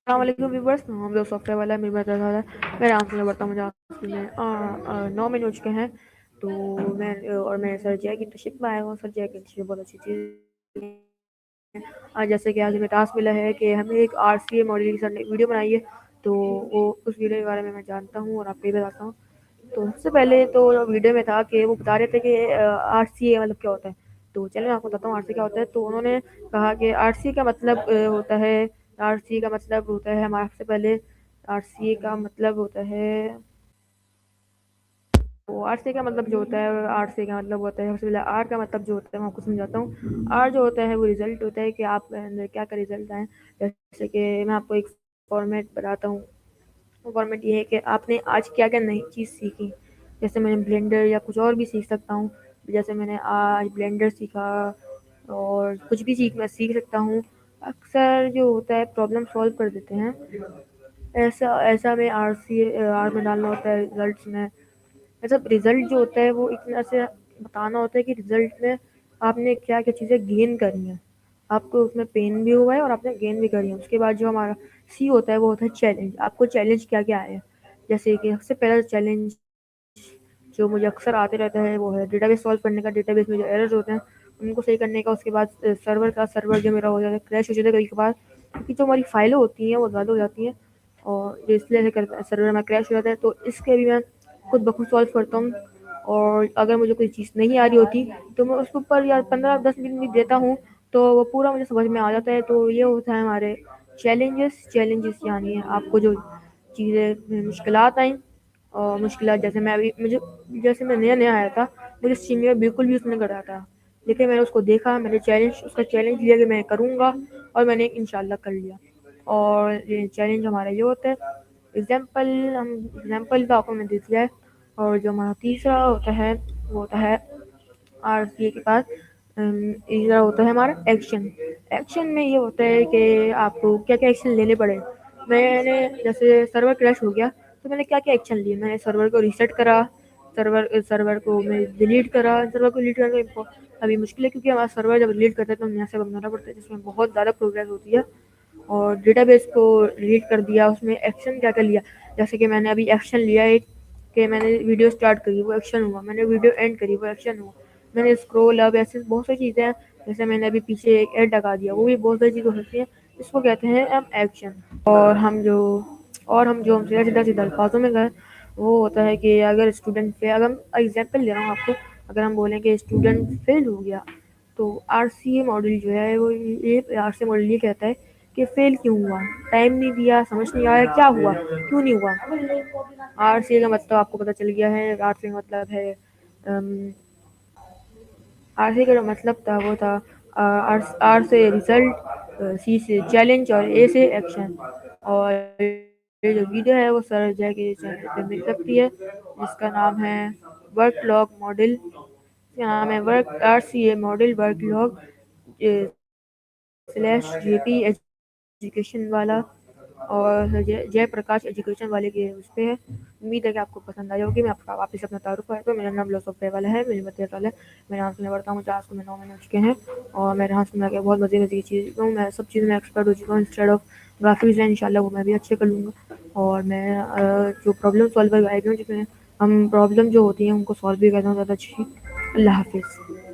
अस्सलाम व्यूवर्स, हम लोग सॉफ्टवेयर वाला मेरी बात है। मैं राम से बढ़ता हूँ। मुझे में 9 महीने हो चुके हैं। तो मैं सर जय की इंटर्नशिप में आया हूँ। सर जय की इंटर्नशिप बहुत अच्छी चीज़ है। जैसे कि आज हमें टास्क मिला है कि हमें एक RCA मॉडल की सर ने वीडियो बनाई है। तो वो उस वीडियो के बारे में मैं जानता हूँ और आपको ये बताता हूँ। तो सबसे पहले तो वीडियो में था कि वो बता रहे थे कि RCA मतलब क्या होता है। तो चलिए मैं आपको बताता हूँ RCA क्या होता है। तो उन्होंने कहा कि RCA का मतलब होता है, RCA का मतलब होता है हमारे सबसे पहले RCA का मतलब होता है। तो RCA का मतलब जो होता है, RCA का मतलब होता है सबसे पहले R का मतलब जो होता है मैं आपको समझाता हूँ। R जो होता है वो रिजल्ट होता है कि आप अंदर क्या क्या रिजल्ट आए। जैसे कि मैं आपको एक फॉर्मेट बताता हूँ। फॉर्मेट ये है कि आपने आज क्या क्या नई चीज़ सीखी। जैसे मैंने ब्लेंडर या कुछ और भी सीख सकता हूँ। जैसे मैंने आज ब्लेंडर सीखा और कुछ भी सीख सकता हूँ। अक्सर जो होता है प्रॉब्लम सॉल्व कर देते हैं। ऐसा ऐसा में आर में डालना होता है रिजल्ट्स में। मतलब रिजल्ट जो होता है वो एक तरह से बताना होता है कि रिजल्ट में आपने क्या क्या चीज़ें गेन करी हैं। आपको उसमें पेन भी हुआ है और आपने गेन भी करी है। उसके बाद जो हमारा सी होता है वो होता है चैलेंज। आपको चैलेंज क्या क्या आए हैं। जैसे कि सबसे पहला चैलेंज जो मुझे अक्सर आते रहता है वो है डेटाबेस सॉल्व करने का। डेटाबेस में जो एरर्स होते हैं उनको सही करने का। उसके बाद सर्वर जो मेरा हो जाता है क्रैश हो जाता है कभी कभार, क्योंकि जो हमारी फाइलें होती हैं वो ज़्यादा हो जाती हैं और जो इसलिए से करता है सर्वर में क्रैश हो जाता है। तो इसके भी मैं खुद ब खुद सॉल्व करता हूँ। और अगर मुझे कोई चीज़ नहीं आ रही होती तो मैं उसके ऊपर या 15-10 मिनट भी देता हूँ तो वो पूरा मुझे समझ में आ जाता है। तो ये होता है हमारे चैलेंजेस यानी आपको जो चीज़ें मुश्किलात आई और मुश्किलात। जैसे मैं अभी मुझे जैसे मैं नया नया आया था, मुझे सीनियर बिल्कुल भी उसने करा था, लेकिन मैंने उसको देखा, मैंने उसका चैलेंज लिया कि मैं करूँगा और मैंने इंशाल्लाह कर लिया। और ये चैलेंज हमारा ये होता है एग्जाम्पल। हम एग्जाम्पल तो आपको मैंने दे दिया है। और जो हमारा तीसरा होता है वो होता है RCA के पास तीसरा होता है हमारा एक्शन। एक्शन में ये होता है कि आपको क्या क्या एक्शन लेने पड़े। मैंने जैसे सर्वर क्रैश हो गया तो मैंने क्या क्या एक्शन लिए। मैंने सर्वर को रीसेट करा, सर्वर को मैं डिलीट करा। सर्वर को डिलीट करना तो अभी मुश्किल है, क्योंकि हमारा सर्वर जब डिलीट करते हैं तो हमें यहाँ से बनाना पड़ता है जिसमें बहुत ज़्यादा प्रोग्रेस होती है। और डेटाबेस को डिलीट कर दिया। उसमें एक्शन क्या क्या लिया। जैसे कि मैंने अभी एक्शन लिया एक कि मैंने वीडियो स्टार्ट करी वो एक्शन हुआ, मैंने वीडियो एंड करी वो एक्शन हुआ, मैंने स्क्रॉल अब ऐसे बहुत सारी चीज़ें हैं। जैसे मैंने अभी पीछे एक ऐड लगा दिया, वो भी बहुत सारी चीज़ें हो सकती हैं। इसको कहते हैं हम एक्शन। और हम जो सीधा सीधा सीधा अल्फाजों में गए वो होता है कि अगर स्टूडेंट फेल, अगर हम एग्जाम्पल ले रहा हूँ आपको, अगर हम बोलें कि स्टूडेंट फेल हो गया तो RCA मॉडल जो है वो ये RCA मॉडल ये कहता है कि फेल क्यों हुआ, टाइम नहीं दिया, समझ नहीं आया क्या हुआ, क्यों नहीं हुआ। RCA का मतलब आपको पता चल गया है। RCA का मतलब है RCA का जो मतलब था वो था R से रिजल्ट, C से चैलेंज और A से एक्शन। और ये जो वीडियो है वो सर जय के चैनल पे मिल सकती है, जिसका नाम है वर्क लॉग मॉडल। इसका नाम है work RCA model work log /JP education वाला। और जयप्रकाश एजुकेशन वाले के उस पे है। उम्मीद है कि आपको पसंद आई होगी। मैं आपका वापस अपना तारुफ है तो मेरा नाम सॉफ्टवेयर वाला है, मेरी 32 साल है। मेरे यहाँ से मैं बढ़ता हूँ 50 को मैं 9 महीने हो चुके हैं। और मेरे यहाँ से मैं बहुत मज़े मज़े की चीज़ हूँ। मैं सब चीज़ में एक्सपर्ट हो चुका हूँ। इंस्टेड ऑफ ग्राफिक्स है इंशाल्लाह वो मैं भी अच्छे कर लूँगा। और मैं जो प्रॉब्लम सॉल्वर आए हूँ जिसमें हम प्रॉब्लम जो होती हैं उनको सॉल्व भी करता हूँ ज़्यादा अच्छी। अल्लाह हाफिज़।